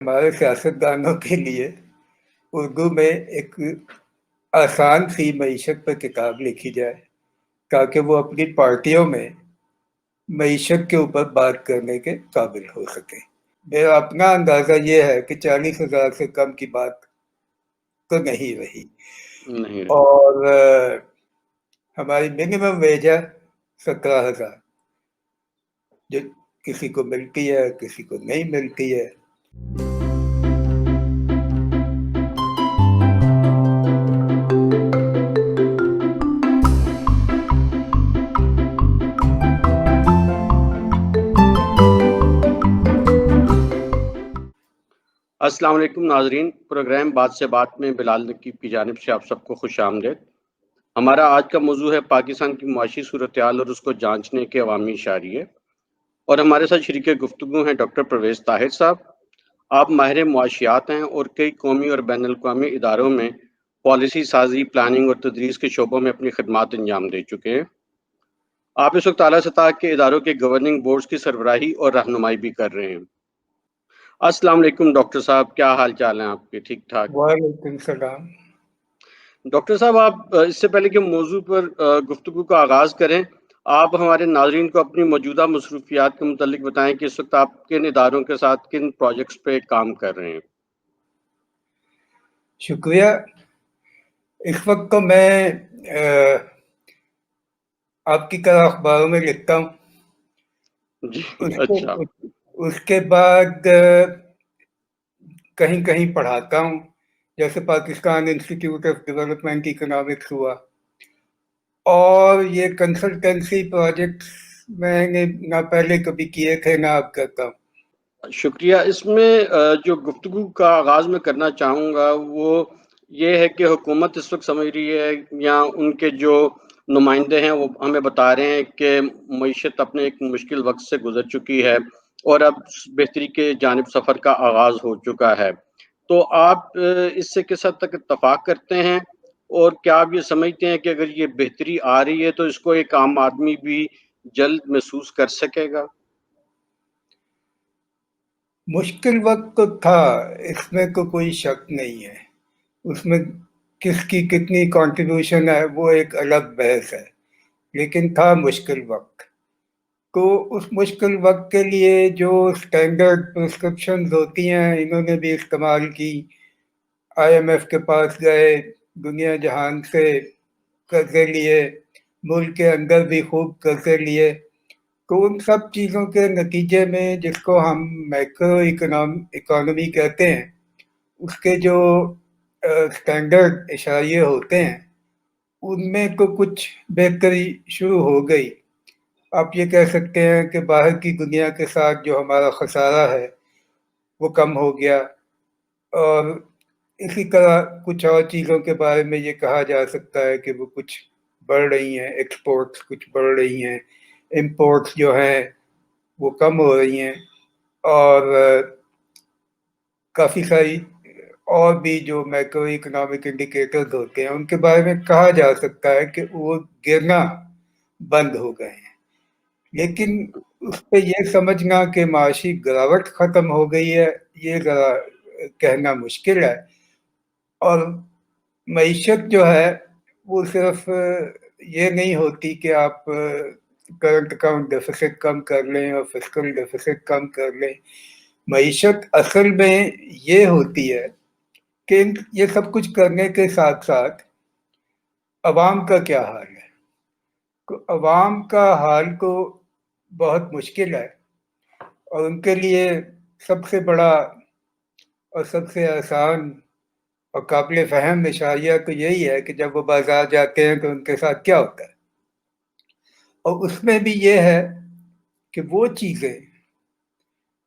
ہمارے سیاستدانوں کے لیے اردو میں ایک آسان سی معیشت پر کتاب لکھی جائے تاکہ وہ اپنی پارٹیوں میں معیشت کے اوپر بات کرنے کے قابل ہو سکے. میرا اپنا اندازہ یہ ہے کہ 40,000 سے کم کی بات تو نہیں رہی. اور ہماری منیمم ویج ہے 17,000 جو کسی کو ملتی ہے کسی کو نہیں ملتی ہے. السلام علیکم ناظرین، پروگرام بات سے بات میں بلال نقیب کی جانب سے آپ سب کو خوش آمدید. ہمارا آج کا موضوع ہے پاکستان کی معاشی صورتحال اور اس کو جانچنے کے عوامی اشاریے. اور ہمارے ساتھ شریک گفتگو ہیں ڈاکٹر پرویز طاہر صاحب. آپ ماہر معاشیات ہیں اور کئی قومی اور بین الاقوامی اداروں میں پالیسی سازی، پلاننگ اور تدریس کے شعبوں میں اپنی خدمات انجام دے چکے ہیں. آپ اس وقت اعلیٰ سطح کے اداروں کے گورننگ بورڈز کی سربراہی اور رہنمائی بھی کر رہے ہیں. السلام علیکم ڈاکٹر صاحب، کیا حال چال ہیں آپ کے؟ ٹھیک ٹھاک؟ وعلیکم السلام. ڈاکٹر صاحب، آپ اس سے پہلے کہ موضوع پر گفتگو کا آغاز کریں، آپ ہمارے ناظرین کو اپنی موجودہ مصروفیات کے متعلق بتائیں کہ اس وقت آپ کن اداروں کے ساتھ کن پروجیکٹس پہ کام کر رہے ہیں. شکریہ. اس وقت تو میں آپ کی طرح اخباروں میں لکھتا ہوں. جی اچھا. اس کے بعد کہیں کہیں پڑھاتا ہوں، جیسے Pakistan institute of development economics ہوا. اور یہ کنسلٹنسی پروجیکٹس میں نے نہ پہلے کبھی کیے تھے نہ اب کرتا ہوں. شکریہ. اس میں جو گفتگو کا آغاز میں کرنا چاہوں گا وہ یہ ہے کہ حکومت اس وقت سمجھ رہی ہے یا ان کے جو نمائندے ہیں وہ ہمیں بتا رہے ہیں کہ معیشت اپنے ایک مشکل وقت سے گزر چکی ہے اور اب بہتری کے جانب سفر کا آغاز ہو چکا ہے. تو آپ اس سے کس حد تک اتفاق کرتے ہیں اور کیا آپ یہ سمجھتے ہیں کہ اگر یہ بہتری آ رہی ہے تو اس کو ایک عام آدمی بھی جلد محسوس کر سکے گا؟ مشکل وقت تو تھا، اس میں تو کوئی شک نہیں ہے. اس میں کس کی کتنی کنٹریبیوشن ہے وہ ایک الگ بحث ہے، لیکن تھا مشکل وقت. تو اس مشکل وقت کے لیے جو سٹینڈرڈ پرسکرپشنز ہوتی ہیں انہوں نے بھی استعمال کی. آئی ایم ایف کے پاس گئے، دنیا جہان سے قرضے لیے، ملک کے اندر بھی خوب قرضے لیے. تو ان سب چیزوں کے نتیجے میں جس کو ہم میکرو اکانومی کہتے ہیں، اس کے جو سٹینڈرڈ اشاریے ہوتے ہیں ان میں تو کچھ بہتری شروع ہو گئی. آپ یہ کہہ سکتے ہیں کہ باہر کی دنیا کے ساتھ جو ہمارا خسارہ ہے وہ کم ہو گیا. اور اسی طرح کچھ اور چیزوں کے بارے میں یہ کہا جا سکتا ہے کہ وہ کچھ بڑھ رہی ہیں، ایکسپورٹس کچھ بڑھ رہی ہیں، امپورٹس جو ہیں وہ کم ہو رہی ہیں. اور کافی ساری اور بھی جو میکرو اکنامک انڈیکیٹرز ہوتے ہیں ان کے بارے میں کہا جا سکتا ہے کہ وہ گرنا بند ہو گئے ہیں. لیکن اس پہ یہ سمجھنا کہ معاشی گراوٹ ختم ہو گئی ہے یہ ذرا کہنا مشکل ہے. اور معیشت جو ہے وہ صرف یہ نہیں ہوتی کہ آپ کرنٹ اکاؤنٹ ڈیفیسٹ کم کر لیں اور فسکل ڈیفیسٹ کم کر لیں. معیشت اصل میں یہ ہوتی ہے کہ یہ سب کچھ کرنے کے ساتھ ساتھ عوام کا کیا حال ہے. عوام کا حال کو بہت مشکل ہے، اور ان کے لیے سب سے بڑا اور سب سے آسان اور قابل فہم اشاریہ تو یہی ہے کہ جب وہ بازار جاتے ہیں تو ان کے ساتھ کیا ہوتا ہے. اور اس میں بھی یہ ہے کہ وہ چیزیں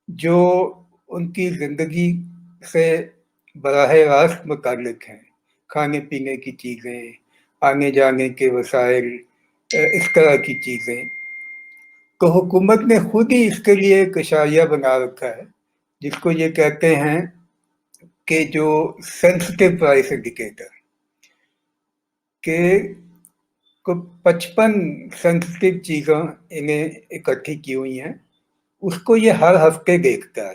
جو ان کی زندگی سے براہ راست متعلق ہیں، کھانے پینے کی چیزیں، آنے جانے کے وسائل، اس طرح کی چیزیں، تو حکومت نے خود ہی اس کے لیے ایک اشاریہ بنا رکھا ہے جس کو یہ کہتے ہیں کہ جو سینسٹیو پرائس انڈیکیٹر، کہ 55 سینسٹیو چیزیں انہیں اکٹھی کی ہوئی ہیں. اس کو یہ ہر ہفتے دیکھتا ہے.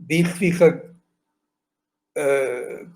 20%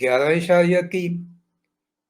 11.3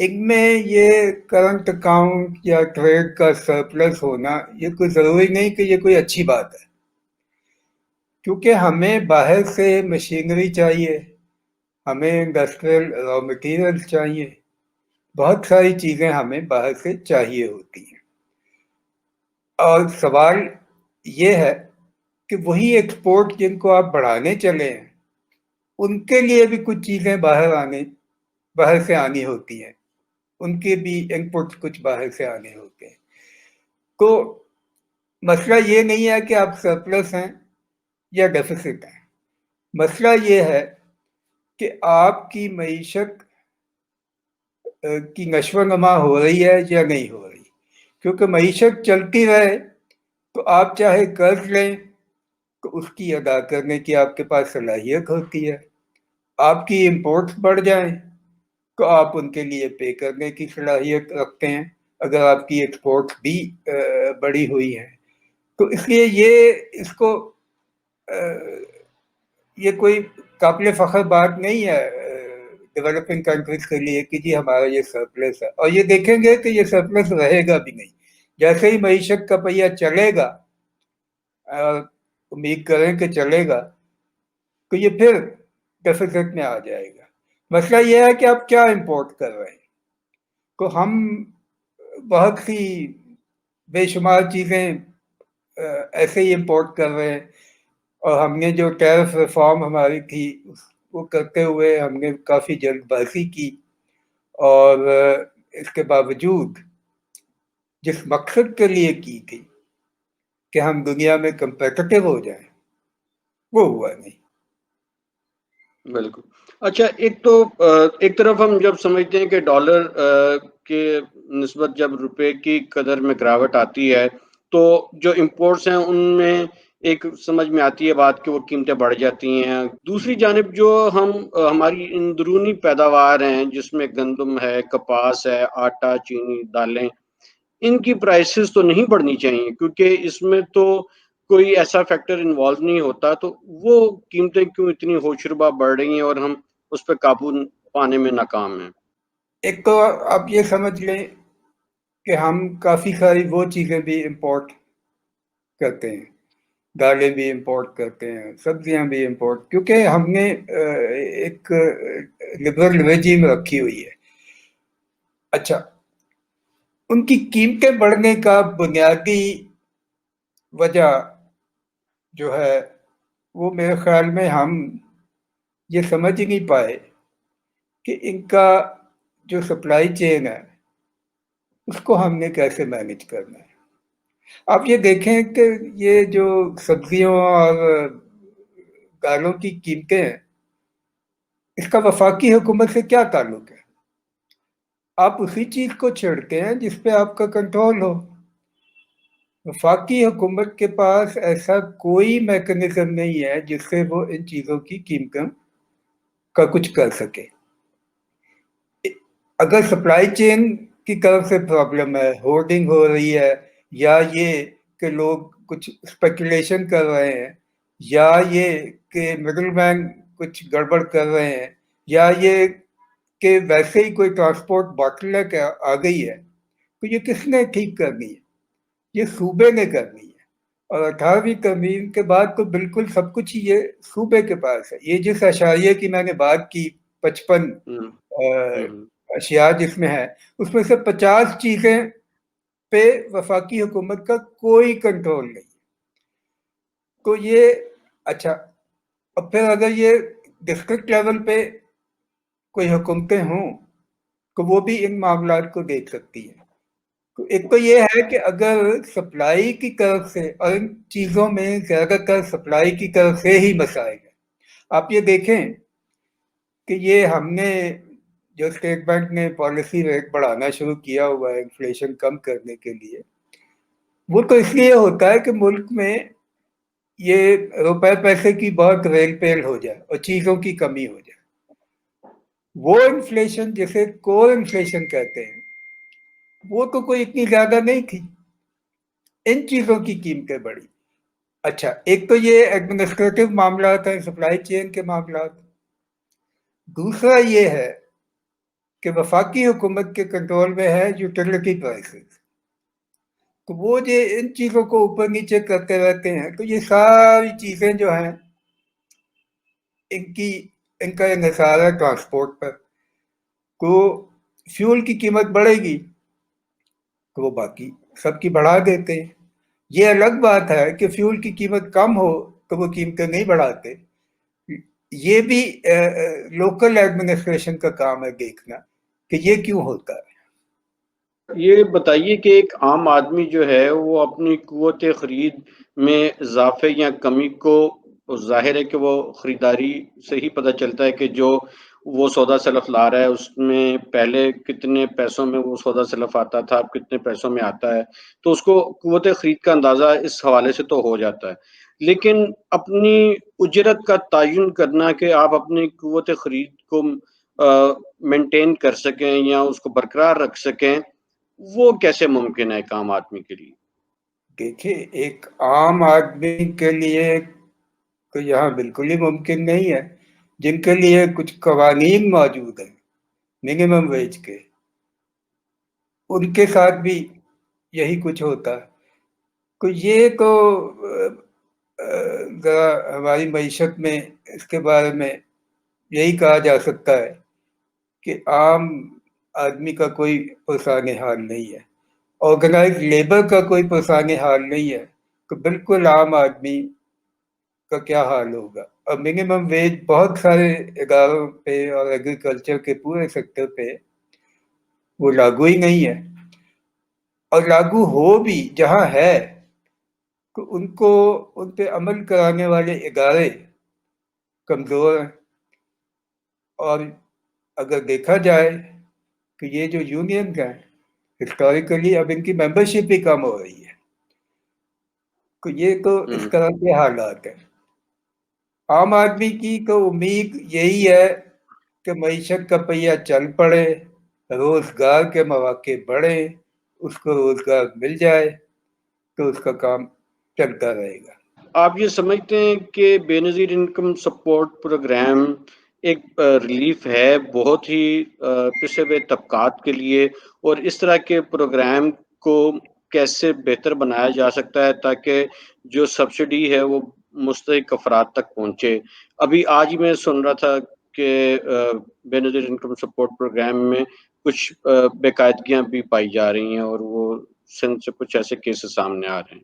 ان میں یہ کرنٹ اکاؤنٹ یا ٹریڈ کا سرپلس ہونا یہ کوئی ضروری نہیں کہ یہ کوئی اچھی بات ہے، کیونکہ ہمیں باہر سے مشینری چاہیے، ہمیں انڈسٹریل را مٹیریل چاہیے، بہت ساری چیزیں ہمیں باہر سے چاہیے ہوتی ہیں، اور سوال یہ ہے کہ وہی ایکسپورٹ جن کو آپ بڑھانے چلے ہیں ان کے لیے بھی کچھ چیزیں باہر سے آنی ہوتی ہیں، ان کے بھی ان پٹ کچھ باہر سے آنے ہوتے ہیں۔ تو مسئلہ یہ نہیں ہے کہ آپ سرپلس ہیں یا ڈیفیسٹ ہیں، مسئلہ یہ ہے کہ آپ کی معیشت کی نشو و نما ہو رہی ہے یا نہیں ہو رہی، کیونکہ معیشت چلتی رہے تو آپ چاہے قرض لیں تو اس کی ادا کرنے کی آپ کے پاس صلاحیت ہوتی ہے، آپ کی امپورٹس بڑھ جائیں تو آپ ان کے لیے پے کرنے کی صلاحیت رکھتے ہیں اگر آپ کی ایکسپورٹس بھی بڑی ہوئی ہیں۔ تو اس لیے یہ کوئی قابل فخر بات نہیں ہے ڈیولپنگ کنٹریز کے لیے کہ جی ہمارا یہ سرپلس ہے، اور یہ دیکھیں گے کہ یہ سرپلس رہے گا بھی نہیں، جیسے ہی معیشت کا پہیہ چلے گا، امید کریں کہ چلے گا، تو یہ پھر ڈیفیسٹ میں آ جائے گا۔ مسئلہ یہ ہے کہ آپ کیا امپورٹ کر رہے ہیں، تو ہم بہت سی بے شمار چیزیں ایسے ہی امپورٹ کر رہے ہیں، اور ہم نے جو ٹیرف ریفارم ہماری تھی وہ کرتے ہوئے ہم نے کافی جلد بازی کی، اور اس کے باوجود جس مقصد کے لیے کی تھی کہ ہم دنیا میں کمپیٹیٹو ہو جائیں وہ ہوا نہیں۔ بالکل۔ اچھا، ایک طرف ہم جب سمجھتے ہیں کہ ڈالر کے نسبت جب روپے کی قدر میں گراوٹ آتی ہے تو جو امپورٹس ہیں ان میں ایک سمجھ میں آتی ہے بات کہ وہ قیمتیں بڑھ جاتی ہیں۔ دوسری جانب جو ہماری اندرونی پیداوار ہیں جس میں گندم ہے، کپاس ہے، آٹا، چینی، دالیں، ان کی پرائسز تو نہیں بڑھنی چاہیے کیونکہ اس میں تو کوئی ایسا فیکٹر انوالو نہیں ہوتا، تو وہ قیمتیں کیوں اتنی ہوشربا بڑھ رہی ہیں اور ہم اس پہ قابو پانے میں ناکام ہیں؟ ایک تو آپ یہ سمجھ لیں کہ ہم کافی ساری وہ چیزیں بھی امپورٹ کرتے ہیں، دالیں بھی امپورٹ کرتے ہیں، سبزیاں بھی امپورٹ، کیونکہ ہم نے ایک لبرل ریجیم رکھی ہوئی ہے۔ اچھا، ان کی قیمتیں بڑھنے کا بنیادی وجہ جو ہے وہ میرے خیال میں ہم یہ سمجھ ہی نہیں پائے کہ ان کا جو سپلائی چین ہے اس کو ہم نے کیسے مینج کرنا ہے۔ آپ یہ دیکھیں کہ یہ جو سبزیوں اور دالوں کی قیمتیں ہیں اس کا وفاقی حکومت سے کیا تعلق ہے؟ آپ اسی چیز کو چھیڑتے ہیں جس پہ آپ کا کنٹرول ہو۔ وفاقی حکومت کے پاس ایسا کوئی میکنزم نہیں ہے جس سے وہ ان چیزوں کی قیمتوں کا کچھ کر سکے۔ اگر سپلائی چین کی طرف سے پرابلم ہے، ہورڈنگ ہو رہی ہے، یا یہ کہ لوگ کچھ اسپیکولیشن کر رہے ہیں، یا یہ کہ مڈل مین کچھ گڑبڑ کر رہے ہیں، یا یہ کہ ویسے ہی کوئی ٹرانسپورٹ باٹل نیک آ گئی ہے، تو یہ کس نے ٹھیک کرنی ہے؟ یہ صوبے نے کرنی ہے، اور 18ویں ترمیم کے بعد تو بالکل سب کچھ ہی یہ صوبے کے پاس ہے۔ یہ جس اشاریے کی میں نے بات کی 55 اشیاء جس میں ہے، اس میں سے 50 چیزیں پہ وفاقی حکومت کا کوئی کنٹرول نہیں۔ تو یہ اچھا، اب پھر اگر یہ ڈسٹرکٹ لیول پہ کوئی حکومتیں ہوں تو وہ بھی ان معاملات کو دیکھ سکتی ہیں۔ تو ایک تو یہ ہے کہ اگر سپلائی کی طرف سے، اور ان چیزوں میں زیادہ تر سپلائی کی طرف سے ہی مسائل ہیں۔ آپ یہ دیکھیں کہ یہ ہم نے جو اسٹیٹ بینک نے پالیسی ریٹ بڑھانا شروع کیا ہوا ہے انفلیشن کم کرنے کے لیے، وہ تو اس لیے ہوتا ہے کہ ملک میں یہ روپے پیسے کی بہت ریل پیل ہو جائے اور چیزوں کی کمی ہو جائے۔ وہ انفلیشن جسے کور انفلیشن کہتے ہیں وہ تو کوئی اتنی زیادہ نہیں تھی، ان چیزوں کی قیمتیں بڑھی۔ اچھا، ایک تو یہ ایڈمنسٹریٹو معاملات ہیں، سپلائی چین کے معاملات۔ دوسرا یہ ہے کہ وفاقی حکومت کے کنٹرول میں ہے یوٹیلٹی پرائسز. تو وہ جو ان چیزوں کو اوپر نیچے کرتے رہتے ہیں، تو یہ ساری چیزیں جو ہیں ان کا انحصار ہے ٹرانسپورٹ پر. تو فیول کی قیمت بڑھے گی تو وہ باقی سب کی بڑھا دیتے ہیں. یہ الگ بات ہے کہ فیول کی قیمت کم ہو تو وہ قیمتیں نہیں بڑھاتے. یہ بھی لوکل ایڈمنسٹریشن کا کام ہے دیکھنا کہ یہ کیوں ہوتا ہے. یہ بتائیے کہ ایک عام آدمی جو ہے وہ اپنی قوت خرید میں اضافے یا کمی کو، ظاہر ہے کہ وہ خریداری سے ہی پتہ چلتا ہے کہ جو وہ سودا سلف لا رہا ہے اس میں پہلے کتنے پیسوں میں وہ سودا سلف آتا تھا، اب کتنے پیسوں میں آتا ہے، تو اس کو قوت خرید کا اندازہ اس حوالے سے تو ہو جاتا ہے. لیکن اپنی اجرت کا تعین کرنا کہ آپ اپنی قوت خرید کو مینٹین کر سکیں یا اس کو برقرار رکھ سکیں، وہ کیسے ممکن ہے ایک عام آدمی کے لیے؟ دیکھیے، ایک عام آدمی کے لیے تو یہاں بالکل ہی ممکن نہیں ہے. جن کے لیے کچھ قوانین موجود ہیں منیمم ویج کے، ان کے ساتھ بھی یہی کچھ ہوتا ہے. تو یہ تو ذرا ہماری معیشت میں اس کے بارے میں یہی کہا جا سکتا ہے کہ عام آدمی کا کوئی پرسان حال نہیں ہے، آرگنائز لیبر کا کوئی پرسان حال نہیں ہے. تو بالکل عام آدمی کا کیا حال ہوگا. اور منیمم ویج بہت سارے اداروں پہ اور ایگریکلچر کے پورے سیکٹر پہ وہ لاگو ہی نہیں ہے. اور لاگو ہو بھی جہاں ہے تو ان پہ عمل کرانے والے ادارے کمزور ہیں. اور اگر دیکھا جائے کہ یہ جو یونین ہیں ہسٹوریکلی اب ان کی ممبرشپ بھی کم ہو رہی ہے. تو یہ تو اس طرح کے حالات ہیں. عام آدمی کی تو امید یہی ہے کہ معیشت کا پہیہ چل پڑے، روزگار کے مواقع بڑھے، اس کو روزگار مل جائے تو اس کا کام چلتا رہے گا. آپ یہ سمجھتے ہیں کہ بے نظیر انکم سپورٹ پروگرام ایک ریلیف ہے بہت ہی پسے ہوئے طبقات کے لیے، اور اس طرح کے پروگرام کو کیسے بہتر بنایا جا سکتا ہے تاکہ جو سبسڈی ہے وہ مستحق افراد تک پہنچے؟ ابھی آج ہی میں سن رہا تھا کہ بے نظیر انکم سپورٹ پروگرام میں کچھ بے قاعدگیاں بھی پائی جا رہی ہیں اور وہ سندھ سے کچھ ایسے کیسز سامنے آ رہے ہیں.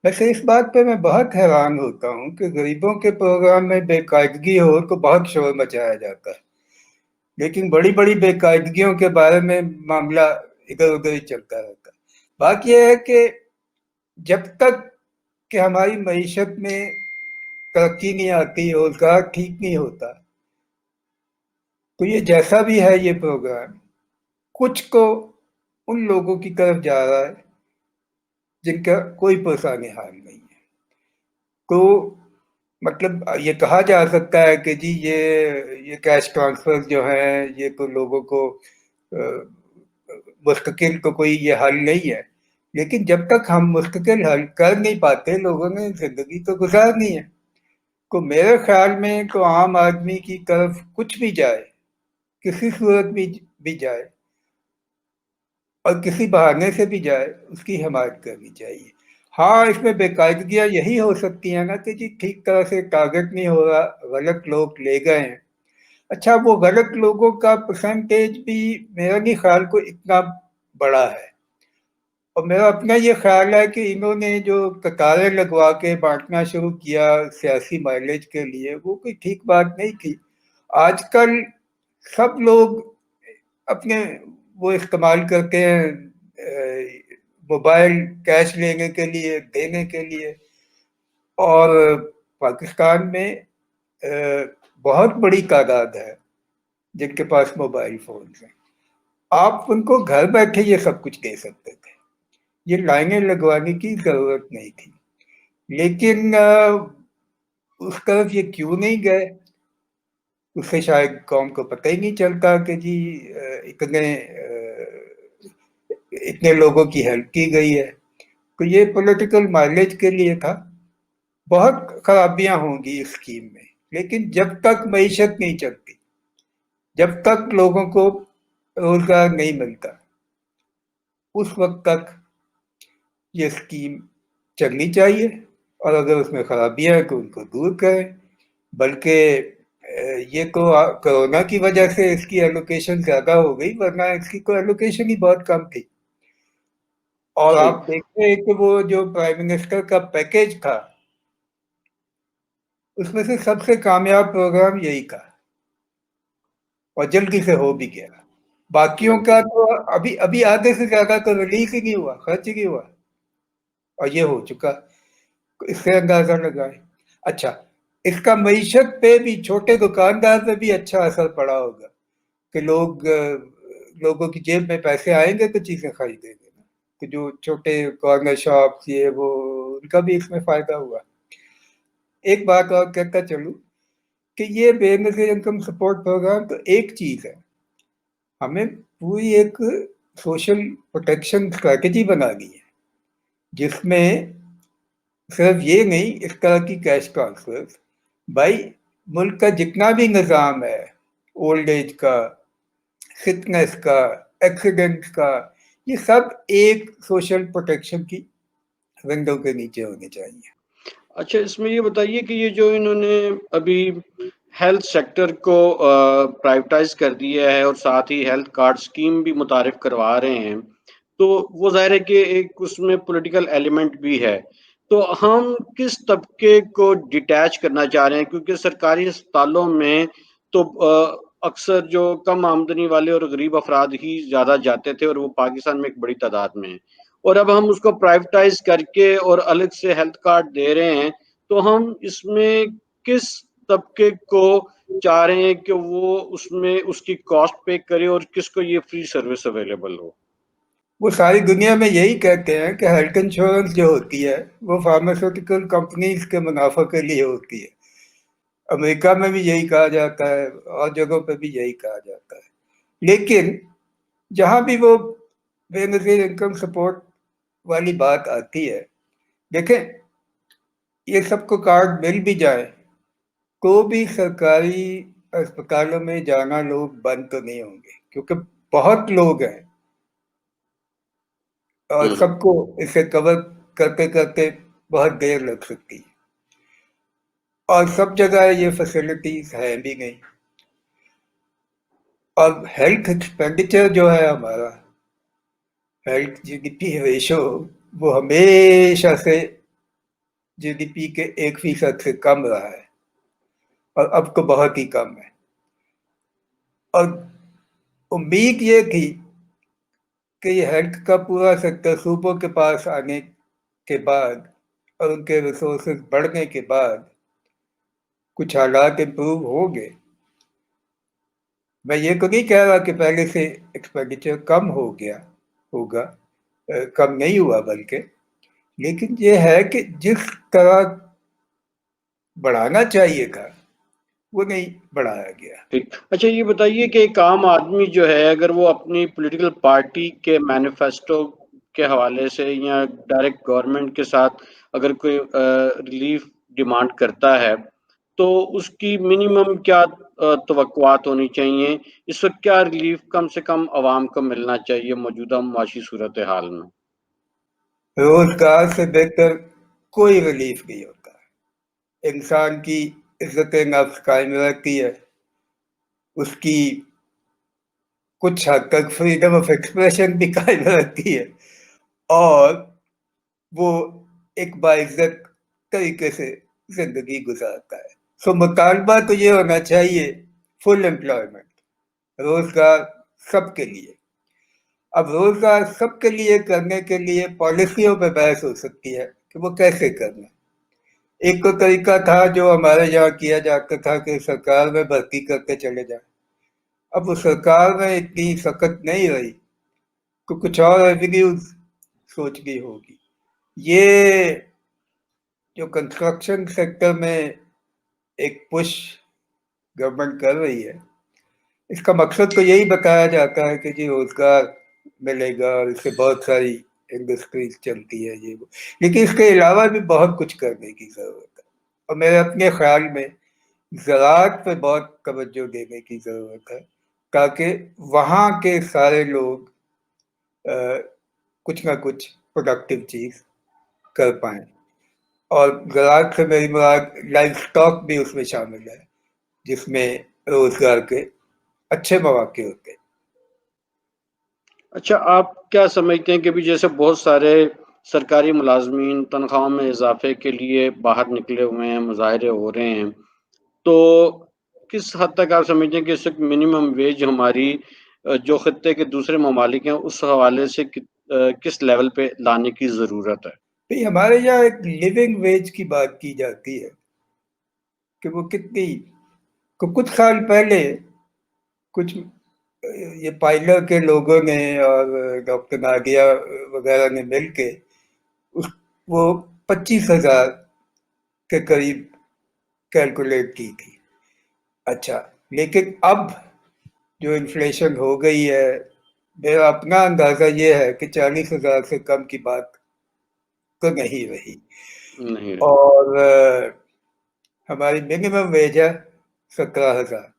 ویسے اس بات پہ میں بہت حیران ہوتا ہوں کہ غریبوں کے پروگرام میں بے قاعدگی ہو تو بہت شور مچایا جاتا ہے، لیکن بڑی بڑی بے قاعدگیوں کے بارے میں معاملہ ادھر ادھر ہی چلتا رہتا ہے. بات یہ ہے کہ جب تک کہ ہماری معیشت میں ترقی نہیں آتی، روزگار ٹھیک نہیں ہوتا، تو یہ جیسا بھی ہے یہ پروگرام کچھ کو ان لوگوں کی طرف جا رہا ہے جن کا کوئی پرسان حال نہیں ہے. تو مطلب یہ کہا جا سکتا ہے کہ جی یہ کیش ٹرانسفر جو ہیں یہ تو لوگوں کو مستقل تو کوئی یہ حل نہیں ہے. لیکن جب تک ہم مستقل حل کر نہیں پاتے، لوگوں نے زندگی تو گزارنی ہے. تو میرے خیال میں تو عام آدمی کی طرف کچھ بھی جائے، کسی صورت بھی جائے اور کسی بہانے سے بھی جائے، اس کی حمایت کرنی چاہیے. ہاں، اس میں بے قاعدگیاں یہی ہو سکتی ہیں نا کہ جی ٹھیک طرح سے ٹارگٹ نہیں ہو رہا، غلط لوگ لے گئے ہیں. اچھا، وہ غلط لوگوں کا پرسنٹیج بھی میرا نہیں خیال کو اتنا بڑا ہے. اور میرا اپنا یہ خیال ہے کہ انہوں نے جو قطاریں لگوا کے بانٹنا شروع کیا سیاسی مائلیج کے لیے، وہ کوئی ٹھیک بات نہیں تھی. آج کل سب لوگ اپنے وہ استعمال کرتے ہیں موبائل کیش لینے کے لیے، دینے کے لیے. اور پاکستان میں بہت بڑی تعداد ہے جن کے پاس موبائل فونز ہیں. آپ ان کو گھر بیٹھے یہ سب کچھ دے سکتے تھے، یہ لائنیں لگوانے کی ضرورت نہیں تھی. لیکن اس طرف یہ کیوں نہیں گئے، اس سے شاید قوم کو پتہ ہی نہیں چلتا کہ جی اتنے لوگوں کی ہیلپ کی گئی ہے. تو یہ پولیٹیکل مائلیج کے لیے تھا. بہت خرابیاں ہوں گی اس اسکیم میں، لیکن جب تک معیشت نہیں چلتی جب تک لوگوں کو روزگار نہیں ملتا اس وقت تک یہ اسکیم چلنی چاہیے، اور اگر اس میں خرابیاں ہیں تو ان کو دور کریں. بلکہ یہ تو کرونا کی وجہ سے اس کی ایلوکیشن زیادہ ہو گئی، ورنہ اس کی تو ایلوکیشن ہی بہت کم تھی. اور صحیح. آپ دیکھتے ہیں کہ وہ جو پرائم منسٹر کا پیکیج تھا اس میں سے سب سے کامیاب پروگرام یہی تھا، اور جلدی سے ہو بھی گیا. باقیوں کا تو ابھی آدھے سے زیادہ تو ریلیز ہی نہیں ہوا، خرچ ہی نہیں ہوا، اور یہ ہو چکا. اس سے اندازہ لگائیں. اچھا، اس کا معیشت پہ بھی، چھوٹے دکاندار پہ بھی اچھا اثر پڑا ہوگا کہ لوگوں کی جیب میں پیسے آئیں گے تو چیزیں خریدیں گے نا. کہ جو چھوٹے کارنر شاپ یہ وہ، ان کا بھی اس میں فائدہ ہوا. ایک بات اور کہتا چلوں کہ یہ بے نظیر انکم سپورٹ پروگرام تو ایک چیز ہے، ہمیں پوری ایک سوشل پروٹیکشن اسٹریٹجی بنانی ہے جس میں صرف یہ نہیں، اس طرح کی کیش ٹرانسفر بھائی ملک کا جتنا بھی نظام ہے، اولڈ ایج کا، فٹنس کا، ایکسیڈنٹ کا، یہ سب ایک سوشل پروٹیکشن کی ونڈو کے نیچے ہونے چاہیے. اچھا، اس میں یہ بتائیے کہ یہ جو انہوں نے ابھی ہیلتھ سیکٹر کو پرائیویٹائز کر دیا ہے اور ساتھ ہی ہیلتھ کارڈ سکیم بھی متعارف کروا رہے ہیں، تو وہ ظاہر ہے کہ ایک اس میں پولیٹیکل ایلیمنٹ بھی ہے. تو ہم کس طبقے کو ڈیٹیچ کرنا چاہ رہے ہیں؟ کیونکہ سرکاری اسپتالوں میں تو اکثر جو کم آمدنی والے اور غریب افراد ہی زیادہ جاتے تھے، اور وہ پاکستان میں ایک بڑی تعداد میں ہیں. اور اب ہم اس کو پرائیویٹائز کر کے اور الگ سے ہیلتھ کارڈ دے رہے ہیں، تو ہم اس میں کس طبقے کو چاہ رہے ہیں کہ وہ اس میں اس کی کاسٹ پے کرے اور کس کو یہ فری سروس اویلیبل ہو؟ وہ ساری دنیا میں یہی کہتے ہیں کہ ہیلتھ انشورنس جو ہوتی ہے وہ فارماسیوٹیکل کمپنیز کے منافع کے لیے ہوتی ہے. امریکہ میں بھی یہی کہا جاتا ہے، اور جگہوں پہ بھی یہی کہا جاتا ہے. لیکن جہاں بھی وہ بے نظیر انکم سپورٹ والی بات آتی ہے، دیکھیں یہ سب کو کارڈ مل بھی جائے تو بھی سرکاری اسپتالوں میں جانا لوگ بند تو نہیں ہوں گے، کیونکہ بہت لوگ ہیں اور سب کو اسے کور کرتے کرتے بہت دیر لگ سکتی ہے، اور سب جگہ یہ فیسلٹیز ہیں بھی نہیں. اور ہیلتھ ایکسپینڈیچر جو ہے ہمارا، ہیلتھ جی ڈی پی ریشو، وہ ہمیشہ سے جی ڈی پی کے 1% سے کم رہا ہے، اور اب تو بہت ہی کم ہے. اور امید یہ تھی کہ یہ ہیلتھ کا پورا سیکٹر صوبوں کے پاس آنے کے بعد اور ان کے ریسورسز بڑھنے کے بعد کچھ حالات امپروو ہو گئے. میں یہ تو نہیں کہہ رہا کہ پہلے سے ایکسپینڈیچر کم ہو گیا ہوگا، کم نہیں ہوا بلکہ، لیکن یہ ہے کہ جس طرح بڑھانا چاہیے تھا وہ نہیں بڑھایا گیا. ٹھیک. اچھا، یہ بتائیے کہ ایک عام آدمی جو ہے اگر وہ اپنی پولیٹیکل پارٹی کے مینیفیسٹو کے حوالے سے یا ڈائریکٹ گورنمنٹ کے ساتھ اگر کوئی ریلیف ڈیمانڈ کرتا ہے، تو اس کی منیمم کیا توقعات ہونی چاہیے؟ اس وقت کیا ریلیف کم سے کم عوام کو ملنا چاہیے موجودہ معاشی صورتحال میں؟ روزگار سے بہتر کوئی ریلیف نہیں ہوتا. انسان کی عزت نفس قائم رہتی ہے، اس کی کچھ حد تک فریڈم آف ایکسپریشن بھی قائم رہتی ہے، اور وہ ایک باعزت طریقے سے زندگی گزارتا ہے. سو مطالبہ تو یہ ہونا چاہیے فل امپلائمنٹ، روزگار سب کے لیے. اب روزگار سب کے لیے کرنے کے لیے پالیسیوں پہ بحث ہو سکتی ہے کہ وہ کیسے کرنا. ایک تو طریقہ تھا جو ہمارے یہاں کیا جاتا تھا کہ سرکار میں بھرتی کرتے چلے جائیں. اب وہ سرکار میں اتنی سخت نہیں رہی تو کچھ اور ایوینیوز سوچنی ہوگی. یہ جو کنسٹرکشن سیکٹر میں ایک پش گورنمنٹ کر رہی ہے، اس کا مقصد تو یہی بتایا جاتا ہے کہ جی روزگار ملے گا اور اس سے بہت ساری انڈسٹریز چلتی ہے یہ وہ، لیکن اس کے علاوہ بھی بہت کچھ کرنے کی ضرورت ہے. اور میرے اپنے خیال میں زراعت پہ بہت توجہ دینے کی ضرورت ہے. تاکہ وہاں کے سارے لوگ کچھ نہ کچھ پروڈکٹیو چیز کر پائیں. اور زراعت سے میری مراد لائف اسٹاک بھی اس میں شامل ہے جس میں روزگار کے اچھے مواقع ہوتے ہیں. اچھا، آپ کیا سمجھتے ہیں کہ بھی جیسے بہت سارے سرکاری ملازمین تنخواہوں میں اضافے کے لیے باہر نکلے ہوئے ہیں، مظاہرے ہو رہے ہیں، تو کس حد تک آپ سمجھتے ہیں کہ اس وقت منیمم ویج ہماری جو خطے کے دوسرے ممالک ہیں اس حوالے سے کس لیول پہ لانے کی ضرورت ہے؟ ہمارے یہاں ایک لیونگ ویج کی بات کی جاتی ہے کہ وہ کتنی کچھ سال پہلے کچھ یہ پائلر کے لوگوں نے اور ڈاکٹر ناگیا وغیرہ نے مل کے وہ 25,000 کے قریب کیلکولیٹ کی تھی. اچھا، لیکن اب جو انفلیشن ہو گئی ہے، میرا اپنا اندازہ یہ ہے کہ 40,000 سے کم کی بات تو نہیں رہی. نہیں. اور ہماری منیمم ویج ہے 17,000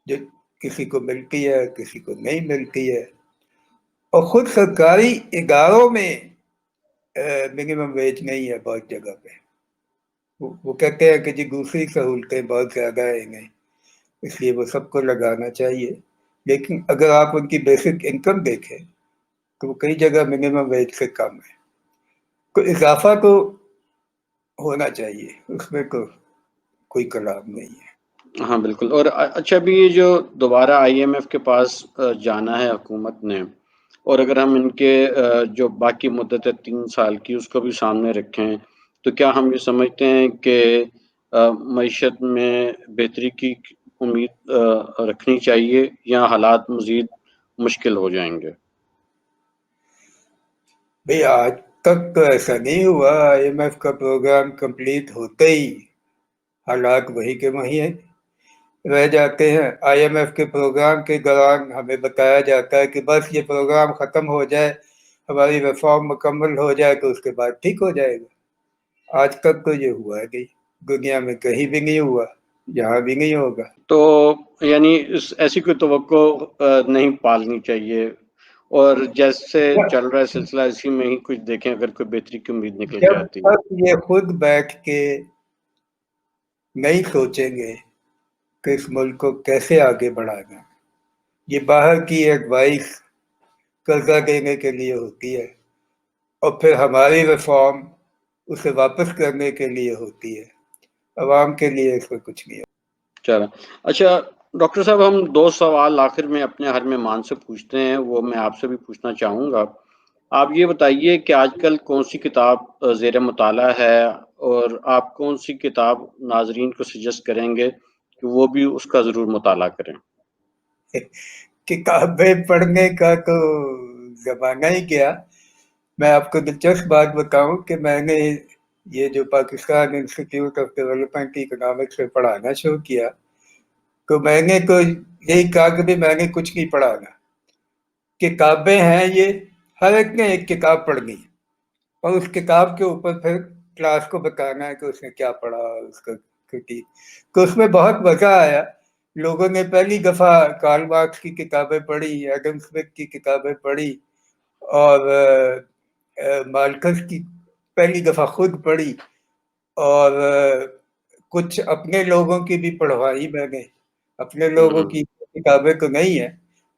جو کسی کو ملتی ہے کسی کو نہیں ملتی ہے. اور خود سرکاری اداروں میں منیمم ویج نہیں ہے بہت جگہ پہ. وہ کہتے ہیں کہ جی دوسری سہولتیں بہت زیادہ ہیں انہیں، اس لیے وہ سب کو لگانا چاہیے. لیکن اگر آپ ان کی بیسک انکم دیکھیں تو وہ کئی جگہ منیمم ویج سے کم ہے. تو اضافہ تو ہونا چاہیے، اس میں تو کوئی کلام نہیں ہے. ہاں بالکل. اور اچھا، بھی یہ جو دوبارہ IMF کے پاس جانا ہے حکومت نے، اور اگر ہم ان کے جو باقی مدت ہے 3 سال کی اس کو بھی سامنے رکھیں، تو کیا ہم یہ سمجھتے ہیں کہ معیشت میں بہتری کی امید رکھنی چاہیے یا حالات مزید مشکل ہو جائیں گے؟ بھئی آج تک تو ایسا نہیں ہوا. IMF کا پروگرام کمپلیٹ ہوتے ہی حالات وہی کے وہی ہیں رہ جاتے ہیں. IMF کے پروگرام کے دوران ہمیں بتایا جاتا ہے کہ بس یہ پروگرام ختم ہو جائے، ہماری ریفارم مکمل ہو جائے تو اس کے بعد ٹھیک ہو جائے گا. آج تک تو یہ ہوا نہیں، دنیا میں کہیں بھی نہیں ہوا، یہاں بھی نہیں ہوگا. تو یعنی ایسی کوئی توقع نہیں پالنی چاہیے، اور جیسے چل رہا ہے سلسلہ اسی میں ہی کچھ دیکھیں اگر کوئی بہتری کی امید نکل جب جاتی ہے. تک یہ خود بیٹھ کے نہیں سوچیں گے کہ اس ملک کو کیسے آگے بڑھانا، یہ باہر کی ایڈوائس قرضہ دینے کے لیے ہوتی ہے اور پھر ہماری ریفارم اسے واپس کرنے کے لیے ہوتی ہے. عوام کے لیے اس میں کچھ نہیں ہے. چلو اچھا ڈاکٹر صاحب، ہم 2 سوال آخر میں اپنے ہر مہمان سے پوچھتے ہیں، وہ میں آپ سے بھی پوچھنا چاہوں گا. آپ یہ بتائیے کہ آج کل کون سی کتاب زیر مطالعہ ہے، اور آپ کون سی کتاب ناظرین کو سجیسٹ کریں گے کہ وہ بھی اس کا ضرور مطالعہ کریں؟ کتابیں پڑھنے کا تو زمانہ ہی گیا. میں آپ کو دلچسپ بات بتاؤں کہ میں نے یہ جو Pakistan institute of development economics سے پڑھانا شروع کیا تو میں نے تو یہی کہا کہ میں نے کچھ نہیں پڑھانا، کتابیں ہیں یہ ہر ایک نے ایک کتاب پڑھنی ہے اور اس کتاب کے اوپر پھر کلاس کو بتانا ہے کہ اس نے کیا پڑھا، اس کا کریٹیک. تو اس میں بہت مزہ آیا. لوگوں نے پہلی دفعہ کارل مارکس کی کتابیں پڑھی، ایڈم اسمتھ کی کتابیں پڑھی، اور مارکس کی پہلی دفعہ خود پڑھی، اور کچھ اپنے لوگوں کی بھی پڑھوائی میں نے. اپنے لوگوں کی کتابیں تو نہیں ہیں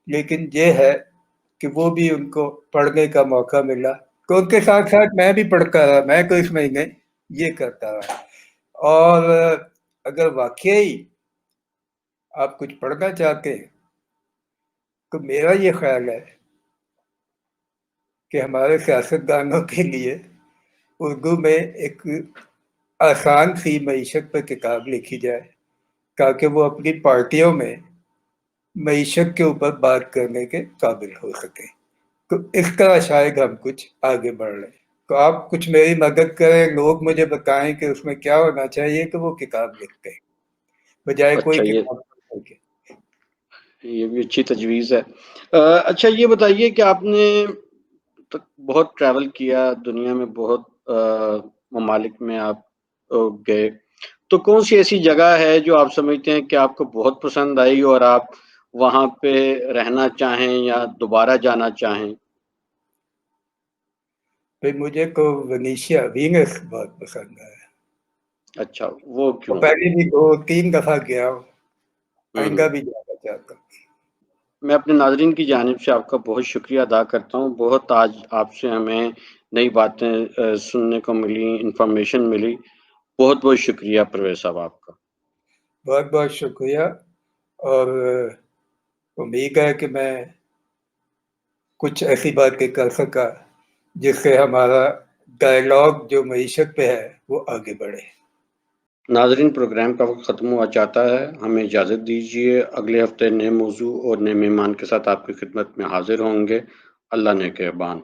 لیکن یہ ہے کہ وہ بھی ان کو پڑھنے کا موقع ملا تو ان کے ساتھ ساتھ میں بھی پڑھتا رہا. میں تو اس مہینے یہ کرتا رہا. اور اگر واقعی آپ کچھ پڑھنا چاہتے ہیں تو میرا یہ خیال ہے کہ ہمارے سیاستدانوں کے لیے اردو میں ایک آسان سی معیشت پر کتاب لکھی جائے تاکہ وہ اپنی پارٹیوں میں معیشت کے اوپر بات کرنے کے قابل ہو سکے. تو اس طرح شاید ہم کچھ آگے بڑھ رہے ہیں. تو آپ کچھ میری مدد کریں، لوگ مجھے بتائیں کہ اس میں کیا ہونا چاہیے کہ وہ کتاب لکھتے ہیں بجائے کوئی اچھا، کتاب پڑھ کے. یہ بھی اچھی تجویز ہے. اچھا یہ بتائیے کہ آپ نے بہت ٹریول کیا دنیا میں، بہت ممالک میں آپ گئے، تو کون سی ایسی جگہ ہے جو آپ سمجھتے ہیں کہ آپ کو بہت پسند آئی اور آپ وہاں پہ رہنا چاہیں یا دوبارہ جانا چاہیں؟ پھر مجھے کو ونیشیا وینس بہت پسند ہے، اچھا، وہ اور کیوں؟ پہلے بھی 2-3 دفعہ گیا ہوں، ہوں آئندہ بھی جانا چاہتا ہوں۔ میں اپنے ناظرین کی جانب سے آپ کا بہت شکریہ ادا کرتا ہوں۔ بہت آج آپ سے ہمیں نئی باتیں سننے کو ملی، انفارمیشن ملی۔ بہت بہت شکریہ پرویز صاحب آپ کا۔ بہت بہت شکریہ، اور امید ہے کہ میں کچھ ایسی باتیں کر سکا جس سے ہمارا ڈائلاگ جو معیشت پہ ہے وہ آگے بڑھے۔ ناظرین، پروگرام کا وقت ختم ہوا چاہتا ہے، ہمیں اجازت دیجیے۔ اگلے ہفتے نئے موضوع اور نئے مہمان کے ساتھ آپ کی خدمت میں حاضر ہوں گے۔ اللہ نگہبان۔